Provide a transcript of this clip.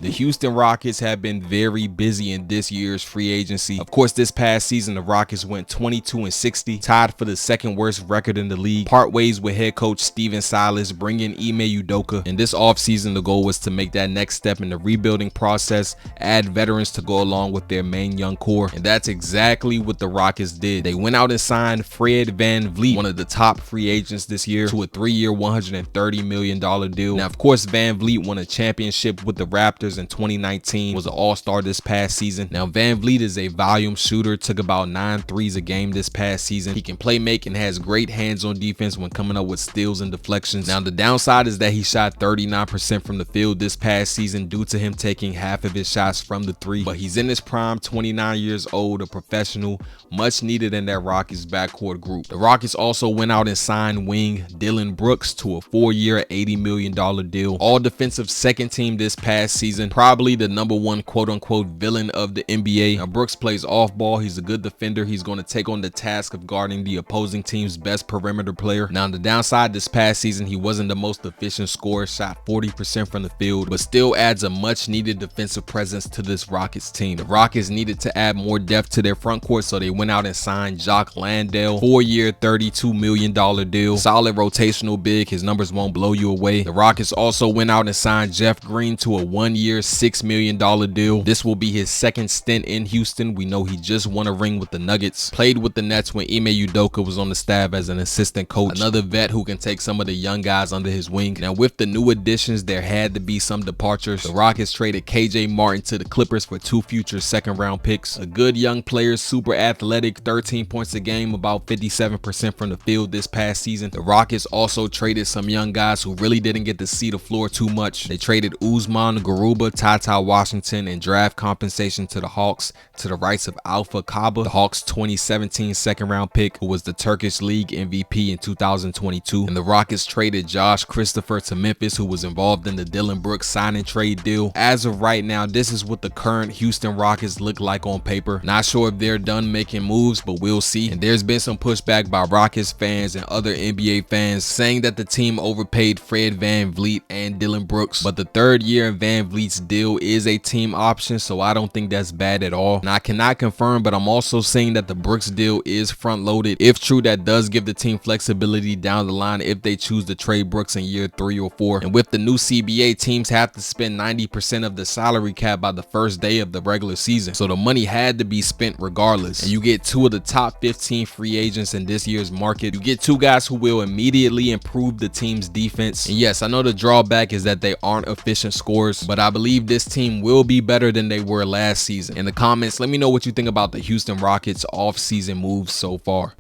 The Houston Rockets have been very busy in this year's free agency. Of course, this past season, the Rockets went 22-60, tied for the second worst record in the league. Part ways with head coach Steven Silas, bring in Ime Udoka. And this offseason, the goal was to make that next step in the rebuilding process, add veterans to go along with their main young core. And that's exactly what the Rockets did. They went out and signed Fred VanVleet, one of the top free agents this year, to a 3-year, $130 million deal. Now, of course, VanVleet won a championship with the Raptors in 2019, was an all-star this past season. Now, VanVleet is a volume shooter, took about 9 threes a game this past season. He can play make and has great hands-on defense when coming up with steals and deflections. Now, the downside is that he shot 39% from the field this past season due to him taking half of his shots from the three, but he's in his prime, 29 years old, a professional, much needed in that Rockets backcourt group. The Rockets also went out and signed wing Dillon Brooks to a 4-year, $80 million deal. All defensive second team this past season, probably the #1 quote-unquote villain of the NBA. Now, Brooks plays off ball. He's a good defender. He's going to take on the task of guarding the opposing team's best perimeter player. Now, on the downside, this past season, he wasn't the most efficient scorer, shot 40% from the field, but still adds a much needed defensive presence to this Rockets team. The Rockets needed to add more depth to their front court, so they went out and signed JOCK LANDALE, 4-year, $32 million deal. Solid rotational big. His numbers won't blow you away. The Rockets also went out and signed Jeff Green to a 1-year, $6 million deal. This will be his second stint in Houston. We know he just won a ring with the Nuggets. Played with the Nets when Ime Udoka was on the staff as an assistant coach. Another vet who can take some of the young guys under his wing. Now, with the new additions, there had to be some departures. The Rockets traded KJ Martin to the Clippers for 2 future second-round picks. A good young player, super athletic, 13 points a game, about 57% from the field this past season. The Rockets also traded some young guys who really didn't get to see the floor too much. They traded Usman Garuba, Ty Washington, and draft compensation to the Hawks to the rights of Alpha Kaba, the Hawks' 2017 second-round pick, who was the Turkish League MVP in 2022. And the Rockets traded Josh Christopher to Memphis, who was involved in the Dillon Brooks sign and trade deal. As of right now, this is what the current Houston Rockets look like on paper. Not sure if they're done making moves, but we'll see. And there's been some pushback by Rockets fans and other NBA fans saying that the team overpaid Fred VanVleet and Dillon Brooks, but the 3rd year in VanVleet's deal is a team option, so I don't think that's bad at all. And I cannot confirm, but I'm also saying that the Brooks deal is front loaded. If true, that does give the team flexibility down the line if they choose to trade Brooks in year 3 or 4. And with the new CBA, teams have to spend 90% of the salary cap by the first day of the regular season, so the money had to be spent regardless. And you get 2 of the top 15 free agents in this year's market. You get 2 guys who will immediately improve the team's defense. And yes, I know the drawback is that they aren't efficient scorers, but I believe this team will be better than they were last season. In the comments, let me know what you think about the Houston Rockets off-season moves so far.